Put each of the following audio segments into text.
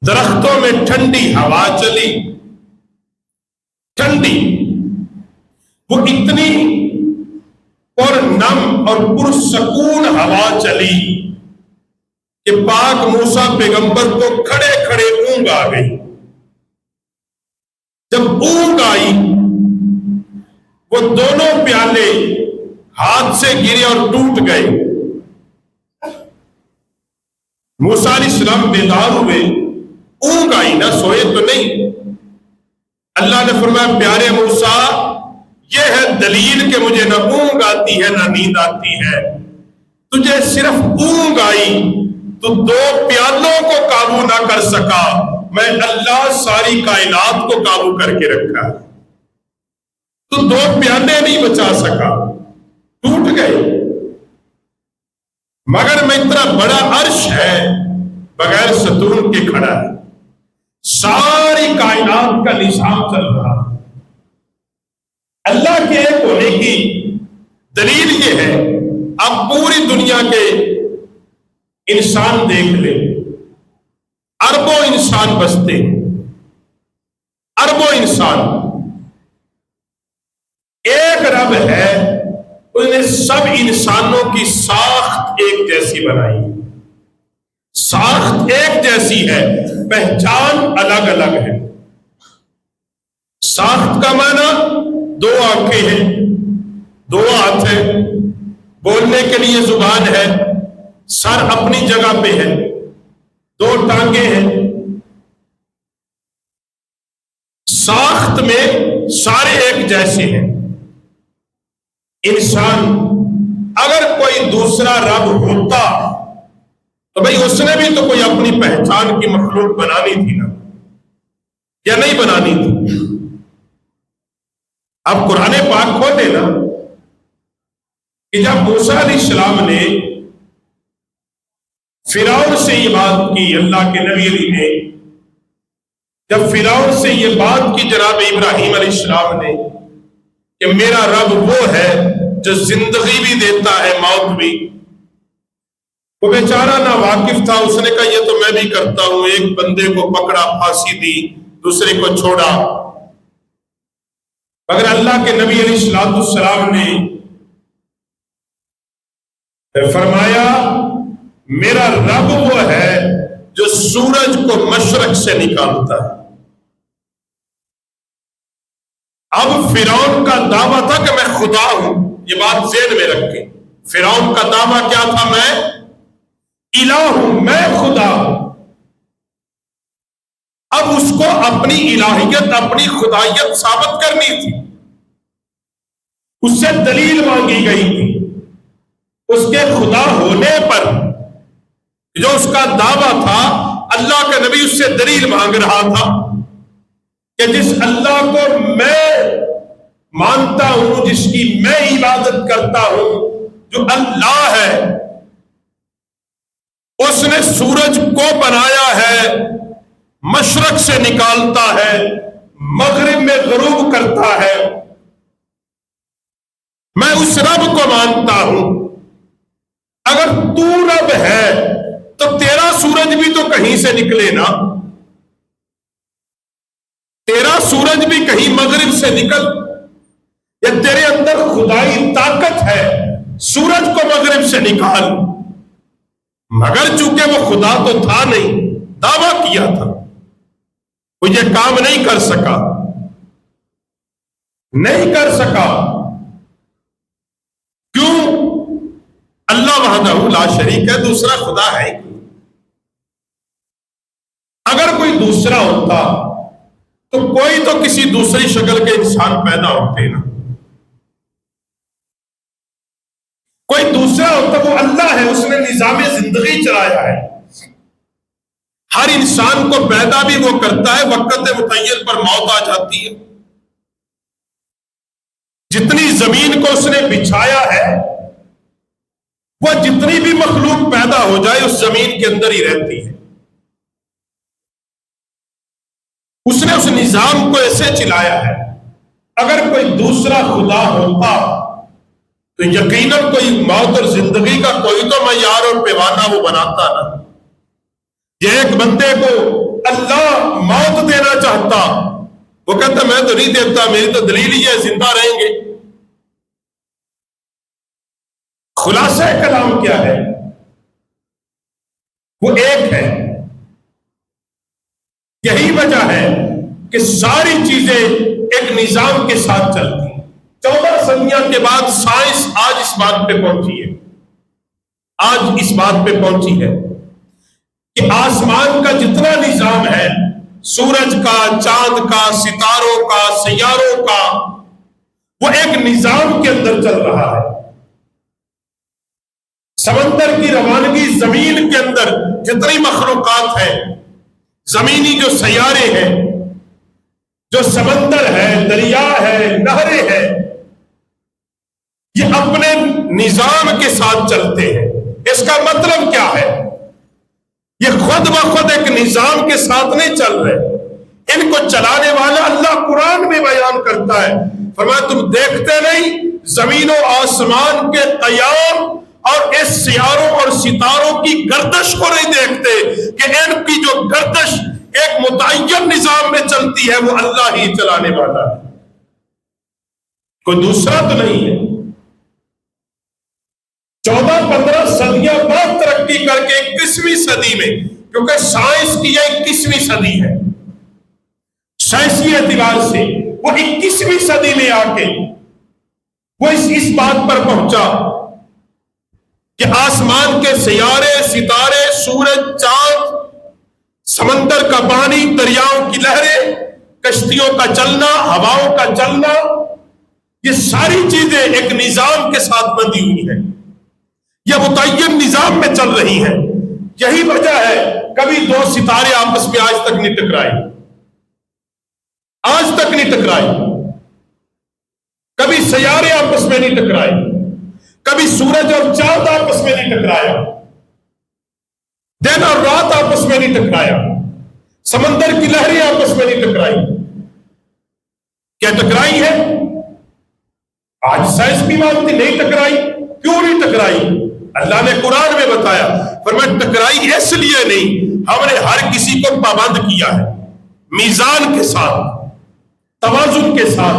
درختوں میں ٹھنڈی ہوا چلی، ٹھنڈی، وہ اتنی اور نم اور پرسکون ہوا چلی کہ پاک موسیٰ پیغمبر کو کھڑے کھڑے اونگ آ گئی۔ جب اونگ آئی وہ دونوں پیالے ہاتھ سے گرے اور ٹوٹ گئے۔ موسیٰ علیہ السلام بیدار ہوئے، اونگ آئی نا، سوئے تو نہیں۔ اللہ نے فرمایا پیارے موسیٰ یہ ہے دلیل کہ مجھے نہ اونگ آتی ہے نہ نیند آتی ہے، تجھے صرف اونگ آئی تو دو پیالوں کو قابو نہ کر سکا، میں اللہ ساری کائنات کو قابو کر کے رکھا، تو دو پیالے نہیں بچا سکا، ٹوٹ گئے۔ مگر میں اتنا بڑا عرش ہے بغیر ستون کے کھڑا ہے، ساری کائنات کا نظام چل رہا۔ اللہ کے ایک ہونے کی دلیل یہ ہے، اب پوری دنیا کے انسان دیکھ لیں، اربوں انسان بستے ہیں، اربوں انسان، ایک رب ہے، اس نے سب انسانوں کی ساخت ایک جیسی بنائی، ساخت ایک جیسی ہے، پہچان الگ الگ ہے۔ ساخت کا معنی دو آنکھیں ہیں، دو ہاتھ ہیں، بولنے کے لیے زبان ہے، سر اپنی جگہ پہ ہے، دو ٹانگیں ہیں۔ ساخت میں سارے ایک جیسے ہیں۔ انسان اگر کوئی دوسرا رب ہوتا تو بھئی اس نے بھی تو کوئی اپنی پہچان کی مخلوق بنانی تھی نا، یا نہیں بنانی تھی؟ اب قرآن پاک کھولے نا کہ جب موسیٰ علیہ السلام نے فرعون سے یہ بات کی، اللہ کے نبی علی نے جب فرعون سے یہ بات کی جناب ابراہیم علیہ السلام نے کہ میرا رب وہ ہے جو زندگی بھی دیتا ہے موت بھی، وہ بیچارہ نہ واقف تھا، اس نے کہا یہ تو میں بھی کرتا ہوں، ایک بندے کو پکڑا پھانسی دی، دوسرے کو چھوڑا، مگر اللہ کے نبی علیہ السلام نے فرمایا میرا رب وہ ہے جو سورج کو مشرق سے نکالتا ہے۔ اب فرعون کا دعویٰ تھا کہ میں خدا ہوں، یہ بات ذہن میں رکھیں، فرعون کا دعویٰ کیا تھا؟ میں الہ ہوں، میں خدا ہوں۔ اب اس کو اپنی الہیت، اپنی خدائیت ثابت کرنی تھی، اس سے دلیل مانگی گئی تھی، اس کے خدا ہونے پر جو اس کا دعویٰ تھا، اللہ کا نبی اس سے دلیل مانگ رہا تھا کہ جس اللہ کو میں مانتا ہوں، جس کی میں عبادت کرتا ہوں، جو اللہ ہے، اس نے سورج کو بنایا ہے، مشرق سے نکالتا ہے، مغرب میں غروب کرتا ہے، میں اس رب کو مانتا ہوں۔ اگر تو رب ہے تو تیرا سورج بھی تو کہیں سے نکلے نا، تیرا سورج بھی کہیں مغرب سے نکل، یا تیرے اندر خدائی طاقت ہے، سورج کو مغرب سے نکال۔ مگر چونکہ وہ خدا تو تھا نہیں، دعویٰ کیا تھا، وہ یہ کام نہیں کر سکا، نہیں کر سکا۔ کیوں؟ اللہ وحدہ لا شریک ہے، دوسرا خدا ہے۔ اگر کوئی دوسرا ہوتا تو کوئی تو کسی دوسری شکل کے انسان پیدا ہوتے نا، کوئی دوسرا ہوتا، وہ اللہ ہے، اس نے نظام زندگی چلایا ہے، ہر انسان کو پیدا بھی وہ کرتا ہے، وقت متعین پر موت آ جاتی ہے، جتنی زمین کو اس نے بچھایا ہے وہ جتنی بھی مخلوق پیدا ہو جائے اس زمین کے اندر ہی رہتی ہے، اس نے اس نظام کو ایسے چلایا ہے۔ اگر کوئی دوسرا خدا ہوتا تو یقیناً کوئی موت اور زندگی کا کوئی تو معیار اور پیمانہ وہ بناتا نا۔ یہ ایک بندے کو اللہ موت دینا چاہتا، وہ کہتا میں تو نہیں دیتا، میری تو دلیل ہی ہے زندہ رہیں گے۔ خلاصہ کلام کیا ہے؟ وہ ایک ہے۔ یہی وجہ ہے کہ ساری چیزیں ایک نظام کے ساتھ چلتی ہیں۔ 14 صدیوں کے بعد سائنس آج اس بات پہ پہنچی ہے، آج اس بات پہ پہنچی ہے کہ آسمان کا جتنا نظام ہے، سورج کا، چاند کا، ستاروں کا، سیاروں کا، وہ ایک نظام کے اندر چل رہا ہے۔ سمندر کی روانگی، زمین کے اندر جتنی مخلوقات ہیں، زمینی جو سیارے ہیں، جو سمندر ہے، دریا ہے، نہریں ہیں، یہ اپنے نظام کے ساتھ چلتے ہیں۔ اس کا مطلب کیا ہے؟ یہ خود بخود ایک نظام کے ساتھ نہیں چل رہے، ان کو چلانے والا اللہ قرآن میں بیان کرتا ہے، فرمایا تم دیکھتے نہیں زمین و آسمان کے قیام اور اس سیاروں اور ستاروں کی گردش کو نہیں دیکھتے کہ ان کی جو گردش ایک متعین نظام میں چلتی ہے وہ اللہ ہی چلانے والا ہے، کوئی دوسرا تو نہیں ہے۔ 14-15 صدیاں بہت ترقی کر کے 21ویں صدی میں، کیونکہ سائنس کی یہ 21ویں صدی ہے، سائنسی اعتبار سے وہ 21ویں صدی میں آ کے وہ اس بات پر پہنچا کہ آسمان کے سیارے، ستارے، سورج، چاند، سمندر کا پانی، دریاؤں کی لہریں، کشتیوں کا چلنا، ہواؤں کا چلنا، یہ ساری چیزیں ایک نظام کے ساتھ بندھی ہوئی ہیں، یہ متعین نظام میں چل رہی ہیں۔ یہی وجہ ہے کبھی دو ستارے آپس میں آج تک نہیں ٹکرائے، آج تک نہیں ٹکرائے، کبھی سیارے آپس میں نہیں ٹکرائے، کبھی سورج اور چاند آپس میں نہیں ٹکرایا، دن اور رات آپس میں نہیں ٹکرایا، سمندر کی لہریں آپس میں نہیں ٹکرائی۔ کیا ٹکرائی ہے؟ آج سائنس بھی مانتی نہیں ٹکرائی۔ کیوں نہیں ٹکرائی؟ اللہ نے قرآن میں بتایا، فرمایا ٹکرائی اس لیے نہیں، ہم نے ہر کسی کو پابند کیا ہے، میزان کے ساتھ، توازن کے ساتھ،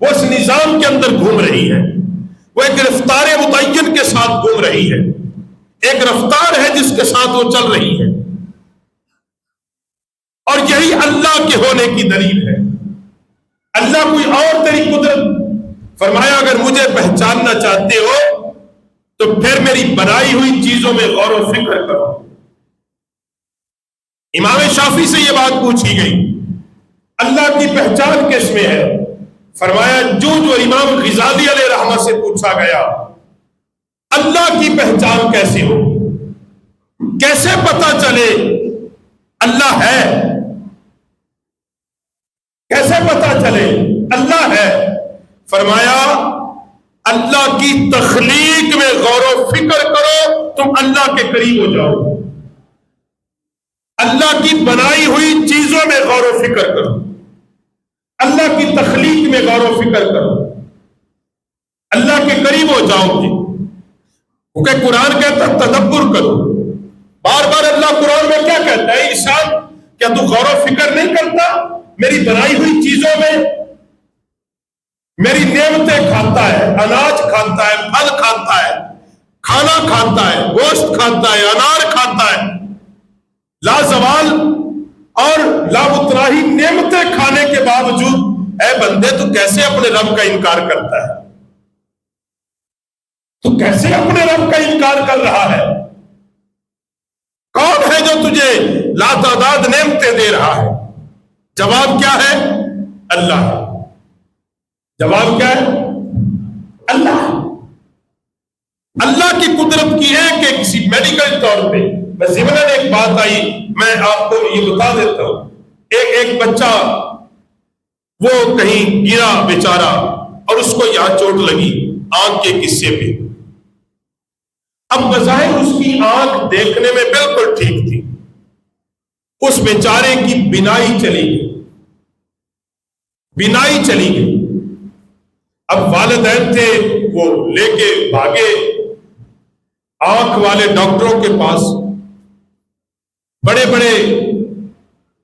وہ اس نظام کے اندر گھوم رہی ہے، وہ ایک رفتار متعین کے ساتھ گھوم رہی ہے، ایک رفتار ہے جس کے ساتھ وہ چل رہی ہے، اور یہی اللہ کے ہونے کی دلیل ہے۔ اللہ کوئی اور تیری قدرت، فرمایا اگر مجھے پہچاننا چاہتے ہو تو پھر میری بنائی ہوئی چیزوں میں غور و فکر کرو۔ امام شافعی سے یہ بات پوچھی گئی، اللہ کی پہچان کس میں ہے؟ فرمایا جو امام غزالی علیہ رحمہ سے پوچھا گیا، اللہ کی پہچان کیسے ہو، کیسے پتا چلے اللہ ہے، کیسے پتا چلے اللہ ہے؟ فرمایا اللہ کی تخلیق میں غور و فکر کرو، تم اللہ کے قریب ہو جاؤ۔ اللہ کی بنائی ہوئی چیزوں میں غور و فکر کرو، اللہ کی تخلیق میں غور و فکر کرو، اللہ کے قریب ہو جاؤ گے۔ کیونکہ قرآن کہتا ہے تدبر کرو، بار بار اللہ قرآن میں کیا کہتا ہے؟ انسان کیا تو غور و فکر نہیں کرتا میری بنائی ہوئی چیزوں میں؟ میری نعمتیں کھاتا ہے، اناج کھاتا ہے، پھل کھاتا ہے، کھانا کھاتا ہے، گوشت کھاتا ہے، انار کھاتا ہے، لازوال اور لامتراہی نعمتیں کھانے کے باوجود اے بندے تو کیسے اپنے رب کا انکار کرتا ہے؟ تو کیسے اپنے رب کا انکار کر رہا ہے؟ کون ہے جو تجھے لاتعداد نعمتیں دے رہا ہے؟ جواب کیا ہے؟ اللہ ہے۔ جواب کیا ہے؟ اللہ۔ اللہ کی قدرت کی ہے کہ کسی میڈیکل طور پہ، میں ضمناً ایک بات آئی میں آپ کو یہ بتا دیتا ہوں، ایک بچہ وہ کہیں گرا بیچارہ اور اس کو یہاں چوٹ لگی آنکھ کے حصے پہ۔ اب بظاہر اس کی آنکھ دیکھنے میں بالکل ٹھیک تھی، اس بیچارے کی بینائی چلی گئی، بینائی چلی گئی۔ اب والدین تھے وہ لے کے بھاگے آنکھ والے ڈاکٹروں کے پاس، بڑے بڑے